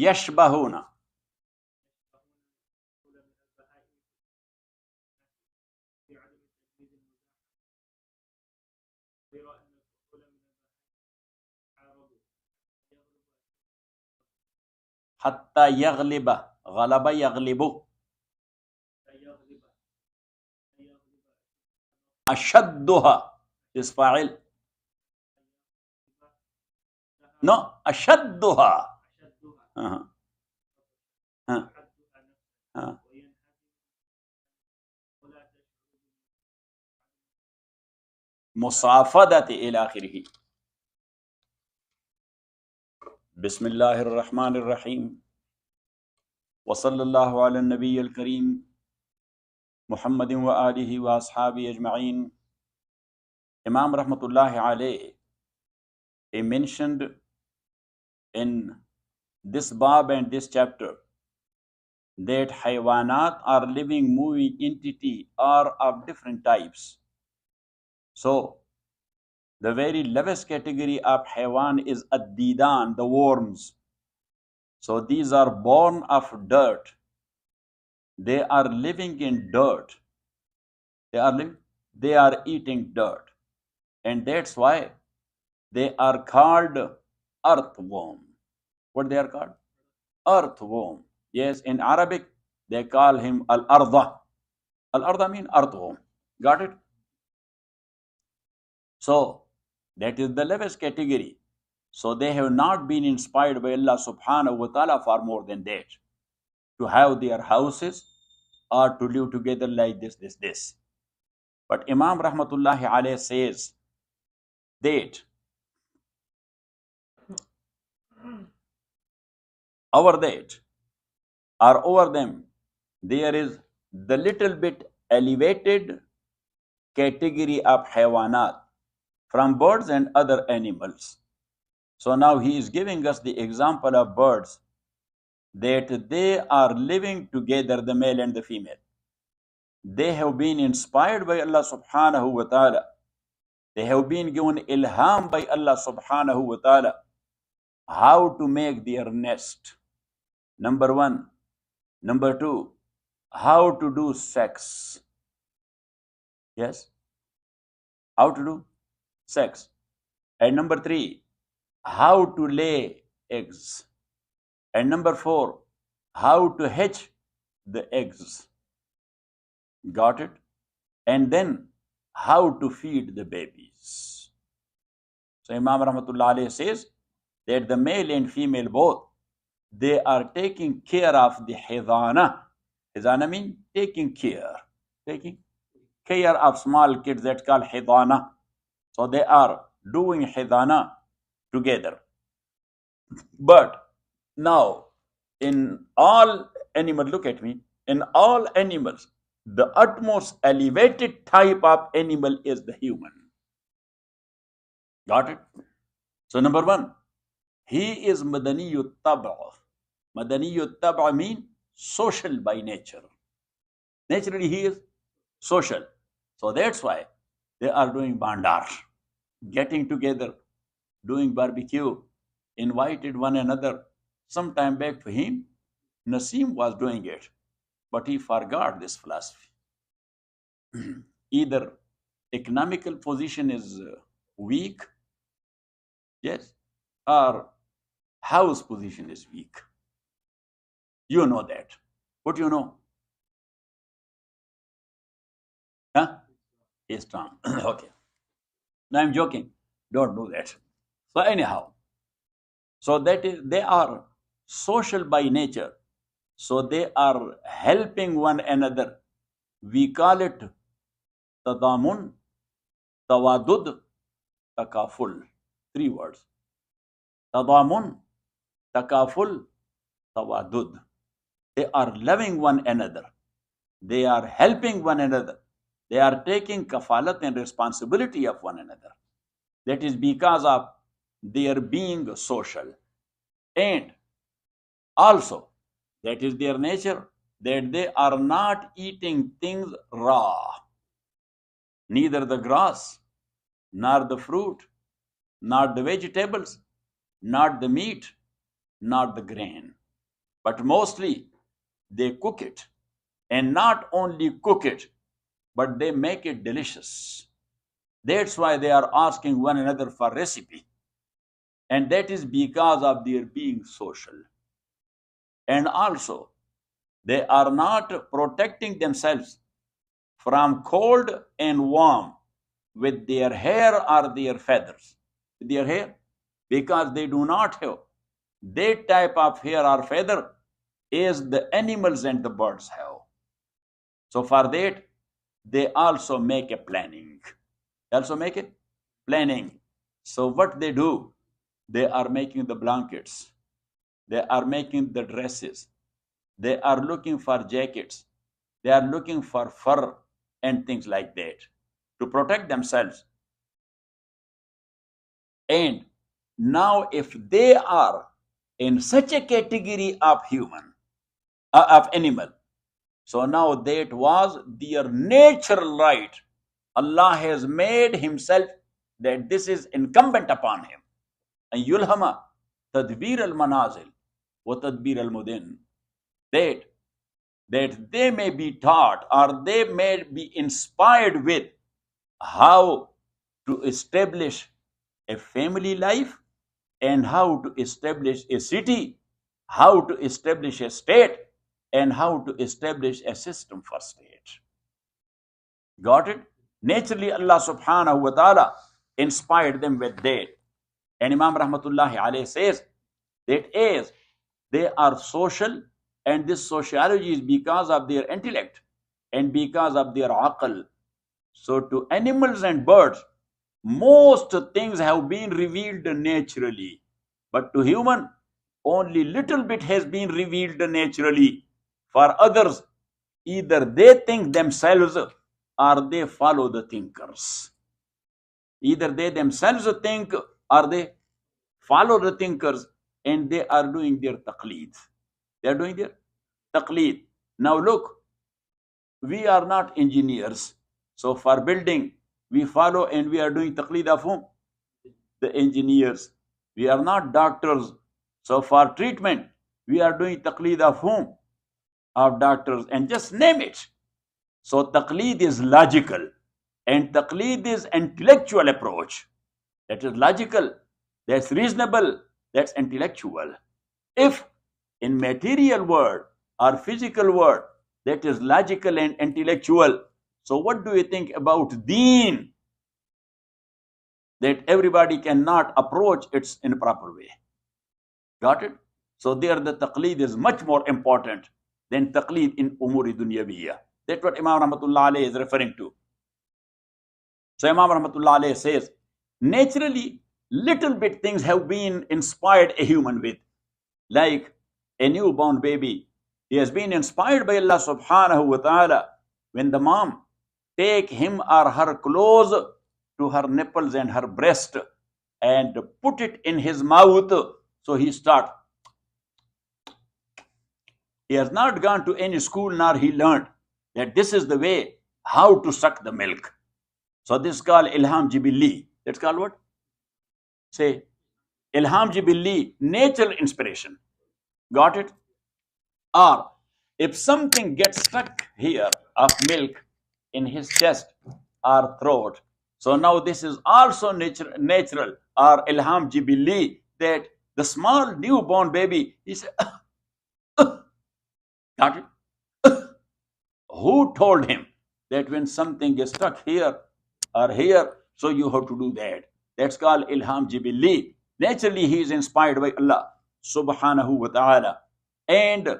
Yashbahuna. Hatta yaghliba. Ghalaba yaghlibu. Ashadduha is fa'il. No, ashadduha. Musafadati ila akhirih. Bismillahir Rahmanir Rahim. Wa sallallahu ala nabiyyil kareem Muhammadin wa alihi wa ashabihi ajma'een. Imam rahmatullahi alayhi, he mentioned in this bab and this chapter that haywanat are living moving entity are of different types. So the very lowest category of haywan is ad-didan, the worms. So these are born of dirt. They are living in dirt. They are eating dirt. And that's why they are called earthworm. What they are called? Earthworm. Yes, in Arabic, they call him al-arda. Al-arda means earthworm. Got it? So, that is the lowest category. So, they have not been inspired by Allah subhanahu wa ta'ala for more than that. To have their houses or to live together like this. But Imam rahmatullahi alayhi says that over that or over them, there is the little bit elevated category of haywanat from birds and other animals. So now he is giving us the example of birds that they are living together, the male and the female. They have been inspired by Allah subhanahu wa ta'ala. They have been given ilham by Allah subhanahu wa ta'ala how to make their nest. Number one. Number two, how to do sex. Yes? How to do sex. And number three, how to lay eggs. And number four, how to hatch the eggs. Got it? And then how to feed the babies. So Imam Rahmatullah Alayhi says that the male and female both, they are taking care of the hidana. Hidana means taking care. Taking care of small kids, that's called hidana. So they are doing hidana together. But now, in all animals, look at me, in all animals, the utmost elevated type of animal is the human. Got it? So number one, he is madaniyut tab'a. Madaniyut tab'a means social by nature. Naturally, he is social. So that's why they are doing bandar, getting together, doing barbecue, invited one another. Some time back to him, Nasim was doing it, but he forgot this philosophy. Either economical position is weak, yes, or house position is weak. You know that. What do you know? Huh? He's strong. Okay. No, I'm joking. Don't do that. So anyhow, so that is, they are social by nature. So they are helping one another. We call it tadamun, tawadud, takaful. 3 words. Tadamun, takaful, tawadud. They are loving one another. They are helping one another. They are taking kafalat and responsibility of one another. That is because of their being social. And also, that is their nature, that they are not eating things raw. Neither the grass, nor the fruit, nor the vegetables, not the meat, not the grain. But mostly they cook it. And not only cook it, but they make it delicious. That's why they are asking one another for recipe. And that is because of their being social. And also, they are not protecting themselves from cold and warm with their hair or their feathers. Their hair, because they do not have that type of hair or feather as the animals and the birds have. So for that, they also make a planning. They also make a planning. So what they do, they are making the blankets. They are making the dresses. They are looking for jackets. They are looking for fur and things like that to protect themselves. And now if they are in such a category of human, of animal, so now that was their natural right. Allah has made himself that this is incumbent upon him. And yulhama tadbir al-manazil wa tadbir al-mudin. That they may be taught or they may be inspired with how to establish a family life and how to establish a city, how to establish a state, and how to establish a system for state. Got it? Naturally, Allah subhanahu wa ta'ala inspired them with that. And Imam Rahmatullahi alayhi says that as they are social, and this sociology is because of their intellect and because of their aql. So to animals and birds, most things have been revealed naturally. But to human, only little bit has been revealed naturally. For others, either they think themselves or they follow the thinkers. Either they themselves think or they follow the thinkers, and they are doing their taqleed. They are doing their taqleed. Now look, we are not engineers. So for building, we follow and we are doing taqleed of whom? The engineers. We are not doctors. So for treatment, we are doing taqleed of whom? Of doctors, and just name it. So taqleed is logical and taqleed is intellectual approach. That is logical, that's reasonable, that's intellectual. If in material world or physical world, that is logical and intellectual. So what do you think about deen? That everybody cannot approach it in a proper way. Got it? So there the taqleed is much more important than taqleed in umuri dunyawiyya. That's what Imam Rahmatullah alayhi is referring to. So Imam Rahmatullah alayhi says, naturally, little bit things have been inspired a human with. Like a newborn baby, he has been inspired by Allah subhanahu wa ta'ala when the mom take him or her close to her nipples and her breast and put it in his mouth. So he start. He has not gone to any school nor he learned that this is the way how to suck the milk. So this is called ilham jibilli. That's called what? Say, ilham jibilli, natural inspiration. Got it? Or if something gets stuck here of milk in his chest or throat, so now this is also natural or ilham jibilli, that the small newborn baby, he said, got it? Who told him that when something is stuck here or here, so you have to do that? That's called ilham jibilli. Naturally, he is inspired by Allah subhanahu wa ta'ala. And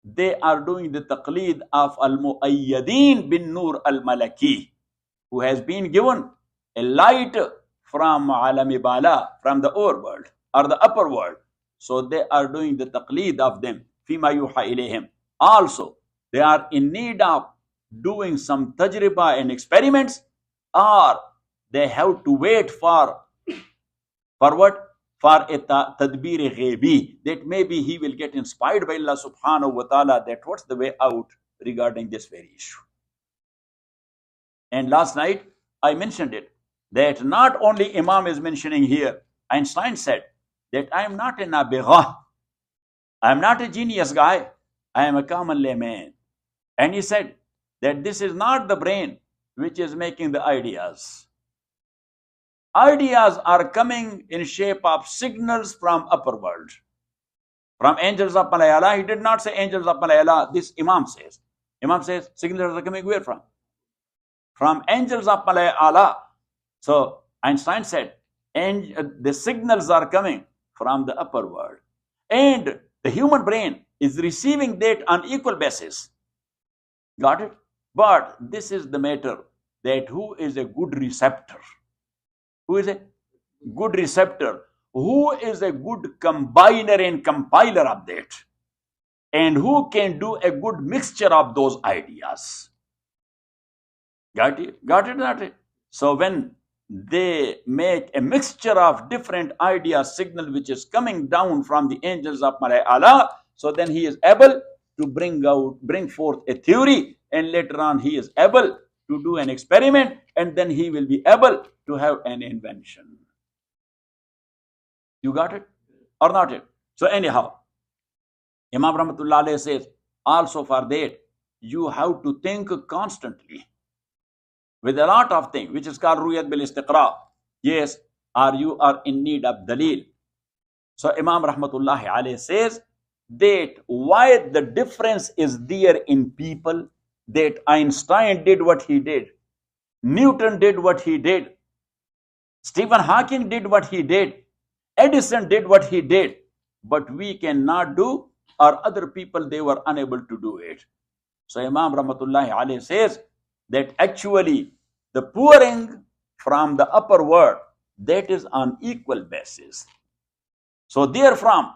they are doing the taqleed of al-mu'ayyadeen bin nur al-malaki, who has been given a light from alami bala, from the overworld or the upper world. So they are doing the taqleed of them. Fima yuha ilayhim. Also, they are in need of doing some tajriba and experiments, or they have to wait for what? For a tadbir ghaibi, that maybe he will get inspired by Allah subhanahu wa ta'ala that what's the way out regarding this very issue. And last night I mentioned it, that not only Imam is mentioning here, Einstein said that I am not a nabigha, I am not a genius guy. I am a common layman. And he said that this is not the brain which is making the ideas. Ideas are coming in shape of signals from upper world. From angels of Malayala. He did not say angels of Malayala. This Imam says. Imam says signals are coming where from? From angels of Malayala. So Einstein said, and the signals are coming from the upper world. And the human brain is receiving that on equal basis. Got it? But this is the matter, that who is a good receptor? Who is a good receptor? Who is a good combiner and compiler of that? And who can do a good mixture of those ideas? Got it? Got it? Got it? So when they make a mixture of different idea signal which is coming down from the angels of Malayala, so then he is able to bring forth a theory, and later on he is able to do an experiment, and then he will be able to have an invention. You got it or not it? So anyhow, Imam Rahmatullah Alayhi says, also for that, you have to think constantly with a lot of things, which is called Ruyat bil Istiqra. Yes, or you are in need of dalil. So Imam Rahmatullah Alayhi says that why the difference is there in people, that Einstein did what he did, Newton did what he did, Stephen Hawking did what he did, Edison did what he did, but we cannot do, or other people, they were unable to do it. So Imam Rahmatullahi Alayhi says that actually the pouring from the upper world, that is on equal basis. So therefrom,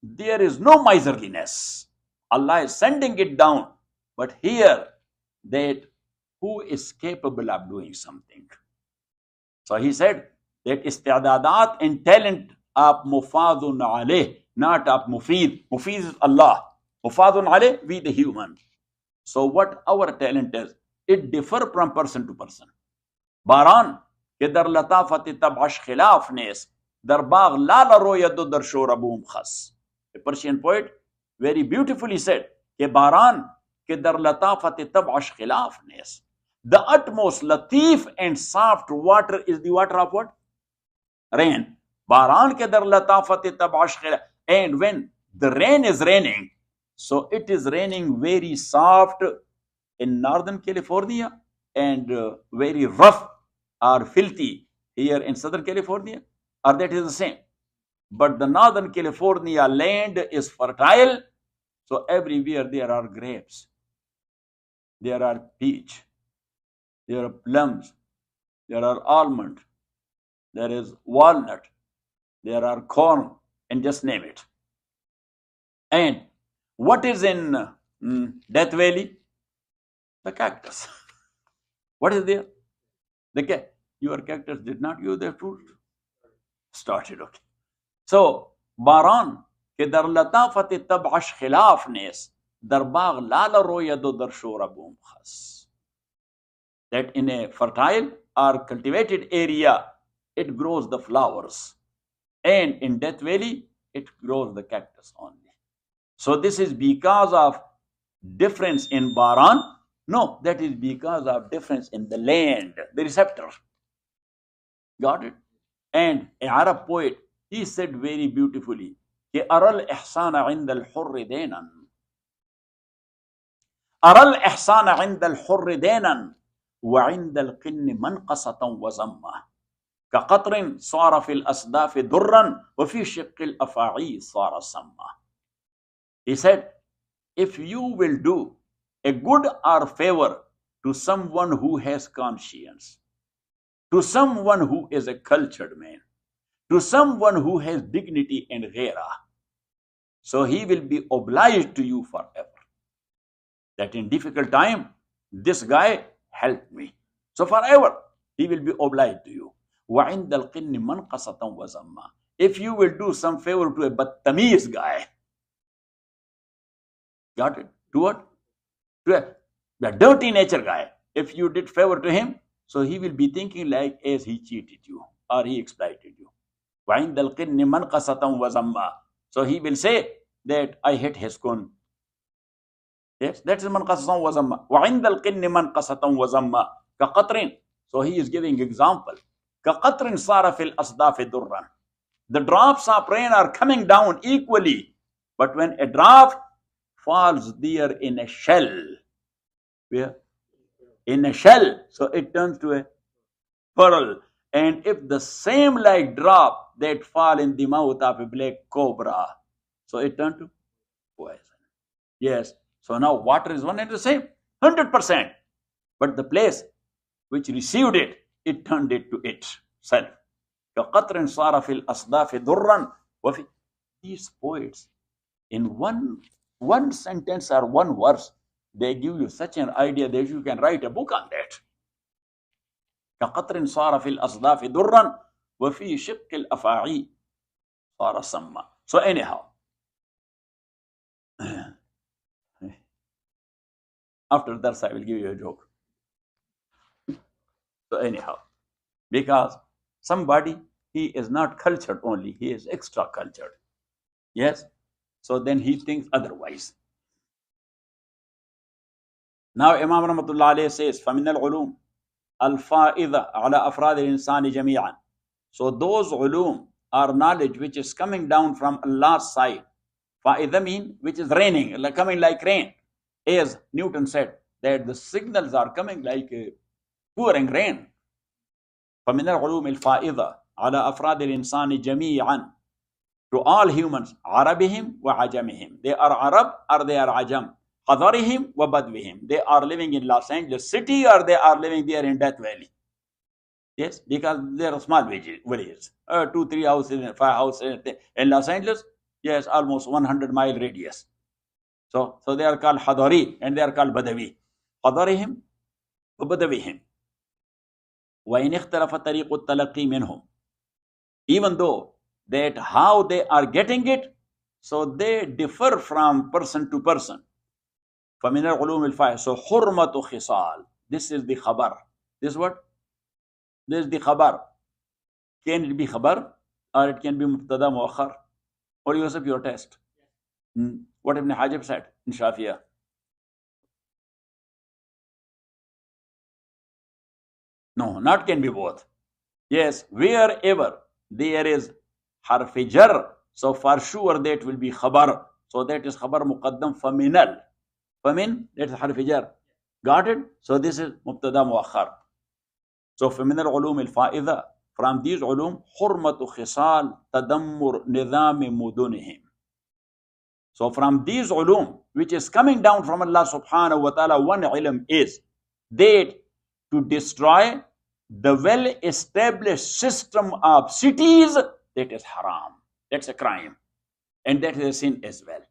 there is no miserliness. Allah is sending it down, but here, that who is capable of doing something. So he said that isti'dadat and talent of mufadun alayh, not of mufid. Mufid is Allah. Mufadun alayh, we the human. So what our talent is, it differ from person to person. Baran ke dar latafati tabash khilaf nes, dar bagh lala royadu dar shorabum khas. A Persian poet very beautifully said, ke baran ke dar latafati tabash khilaf nes. The utmost latif and soft water is the water of what? Rain. Baran ke dar latafati tabash khilaf. And when the rain is raining, so it is raining very soft in Northern California and very rough or filthy here in Southern California, or that is the same. But the Northern California land is fertile, so everywhere there are grapes, there are peach, there are plums, there are almond, there is walnut, there are corn, and just name it. And what is in Death Valley? The cactus. What is there? Your cactus did not give their fruit. Started, okay. So, Baran, ke dar latafati tabash khilaf nes, dar bagh lala royado dar shorabum khas. That in a fertile or cultivated area, it grows the flowers. And in Death Valley, it grows the cactus only. So this is because of difference in Baran. No, that is because of difference in the land, the receptor. Got it? And an Arab poet, he said very beautifully, Ke aral ihsana inda al-hurri denan. Aral ihsana inda al-hurri denan, wa inda al-qinni manqasatan wa zamma. كقطر صار في الأصداف درا وفي شق الأفاعي صار سما. He said, if you will do a good or favor to someone who has conscience, to someone who is a cultured man, to someone who has dignity and ghaira, so he will be obliged to you forever. That in difficult time, this guy helped me. So forever, he will be obliged to you. وَعِنْدَ الْقِنِّ مَنْقَصَةً وَزَمَّا. If you will do some favor to a battamiz guy, got it? To what? To a dirty nature guy. If you did favor to him, so he will be thinking like as he cheated you or he exploited you. وَعِنْدَ الْقِنِّ مَنْقَصَةً وَزَمَّا. So he will say that I hit his kun. Yes, that is man qasatan wa zamma. Wa inda al-qinni man qasatan wa zamma. Ka qatrin. So he is giving example. Ka qatrin sara fil asdafi durran. The drops of rain are coming down equally. But when a drop falls there in a shell, where? In a shell, so it turns to a pearl. And if the same like drop that fall in the mouth of a black cobra, so it turned to poison. Yes. So now water is one and the same, 100%. But the place which received it, it turned it to itself. كَقَطْرٍ صَارَ فِي الْأَصْدَافِ دُرًّا وَفِي. These poets, in one sentence or one verse, they give you such an idea that you can write a book on that. كَقَطْرٍ صَارَ فِي الْأَصْدَافِ دُرًّا وَفِي شِقِّ الْأَفَاعِي صَارَ سَمًّا. So anyhow, after that I will give you a joke. So anyhow, because somebody, he is not cultured only, he is extra cultured. Yes? So then he thinks otherwise. Now Imam Rahmatullah alayhi says, فَمِنَ الْعُلُومِ الْفَائِذَةِ عَلَى أَفْرَادِ الْإِنسَانِ جَمِيعًا. So those ulum are knowledge which is coming down from Allah's side. Fa'idha mean which is raining, like coming like rain. As Newton said, that the signals are coming like pouring rain. فَمِنَ الْعُلُومِ الْفَائِذَةِ عَلَى أَفْرَادِ الْإِنسَانِ جَمِيعًا. To all humans, عَرَبِهِمْ وَعَجَمِهِمْ. They are Arab or they are Ajam. حَضَرِهِمْ وَبَدْوِهِمْ. They are living in Los Angeles city or they are living there in Death Valley. Yes, because they are small villages. 2, 3 houses, 5 houses in Los Angeles. Yes, almost 100-mile radius. So they are called Hadari and they are called Badawi. حَضَرِهِمْ وَبَدْوِهِمْ. وَإِنِ اخْتَلَفَ طَرِيقُ التَّلَقِّي مِنْهُمْ. Even though that how they are getting it, so they differ from person to person. فَمِنَ الْعُلُومِ الْفَائِدَةِ. So حُرْمَةُ خِصَال. This is the khabar. This is what? This is the khabar. Can it be khabar or it can be mubtada muakhar? Or Yusuf, your test? What Ibn Hajib said in Shafiyah. No, not can be both. Yes, wherever there is harfi jar, so for sure that will be khabar. So that is khabar muqaddam faminal. Famin, that is harfi jar. Got it? So this is mubtada muakhar. So famin al-ulum al-fa'idha. From these ulum, hurmatu khisal tadammur nidami mudunihim. So from these ulum, which is coming down from Allah subhanahu wa ta'ala, one ilm is that to destroy the well-established system of cities, that is haram. That's a crime. And that is a sin as well.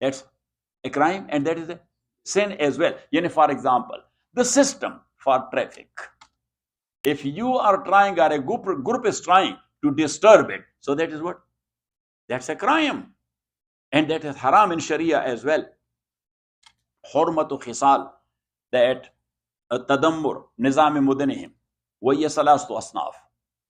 That's a crime and that is a sin as well. For example, the system for traffic. If you are trying or a group is trying to disturb it, so that is what? That's a crime. And that is haram in Sharia as well. Hurmatu khisal, that tadammur nizami mudanihim wa yasalastu asnaf.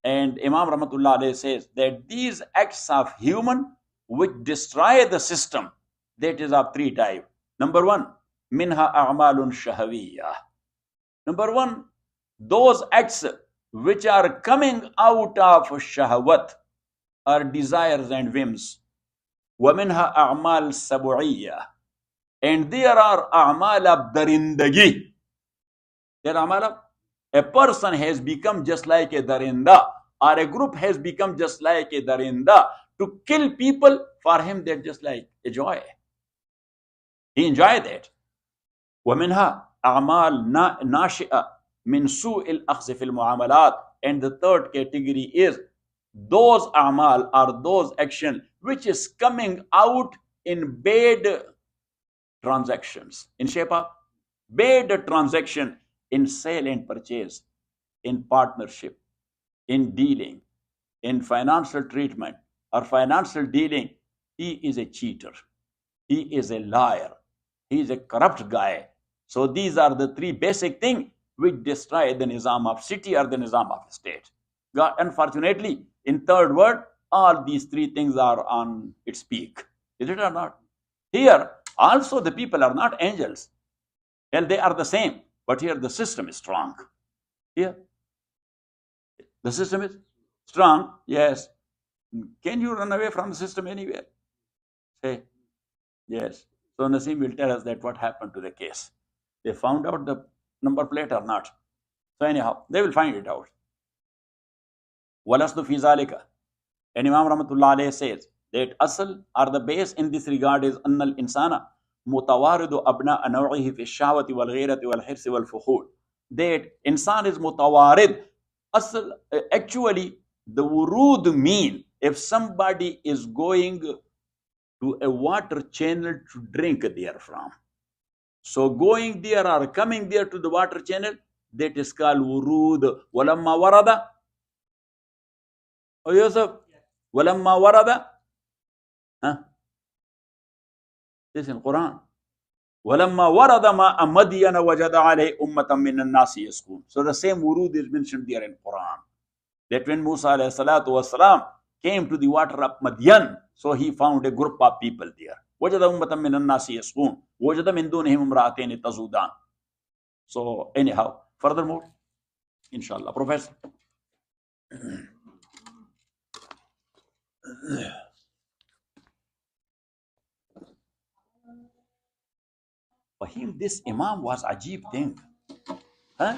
And Imam Rahmatullah alayhi says that these acts of human which destroy the system, that is of 3 types. Number 1, minha a'malun shahawiyah. Number 1, those acts which are coming out of shahawat or desires and whims. وَمِنْهَا أَعْمَالٌ سَبُعِيَّةٌ. And there are a'mal of darindagi. There are a'mal of a person has become just like a darinda, or a group has become just like a darinda. To kill people, for him they're just like a joy. He enjoys that. وَمِنْهَا أَعْمَالٌ نَاشِئَةٌ مِنْ سُوءِ الْأَخْذِ فِي الْمُعَامَلَاتِ. And the third category is those a'mal or those action which is coming out in bad transactions, in shape of bad transaction, in sale and purchase, in partnership, in dealing, in financial treatment or financial dealing. He is a cheater. He is a liar. He is a corrupt guy. So these are the 3 basic things which destroy the nizam of city or the nizam of state. God, unfortunately, in third word, all these 3 things are on its peak. Is it or not? Here, also the people are not angels. Well, they are the same. But here the system is strong. Here, the system is strong. Yes. Can you run away from the system anywhere? Say, yes. So Nasim will tell us that what happened to the case. They found out the number plate or not. So anyhow, they will find it out. وَلَسْتُ فِي ذَلِكَ. And Imam Rahmatullah alayhi says that asl or the base in this regard is أَنَّ الْإِنسَانَ مُتَوَارِدُ أَبْنَاءَ نَوْعِهِ فِي الشَّهْوَةِ وَالْغِيرَةِ وَالْحِرْصِ وَالْفُخُورِ. That insan is mutawarid. Asl, actually, the wurud mean if somebody is going to a water channel to drink therefrom. So going there or coming there to the water channel, that is called wurud. وَلَمَّا وَرَدَ. Oh, Yusuf? وَلَمَّا وَرَدَ. Huh? This is in Quran. وَلَمَّا وَرَدَ مَا أَمَدِيَنَ وَجَدَ عَلَيْهِ أُمَّةً مِّنَ النَّاسِ يَسْكُونَ. So the same wurud is mentioned there in Quran. That when Musa alayhi salatu wasalam came to the water of Madian, so he found a group of people there. وَجَدَ أُمَّةً مِّنَ النَّاسِ يَسْكُونَ وَجَدَ مِن دُونِهِمْ امْرَأَتَيْنِ تَذُودَانِ. So anyhow, furthermore, inshallah, Professor. For him, this Imam was ajib thing. Huh?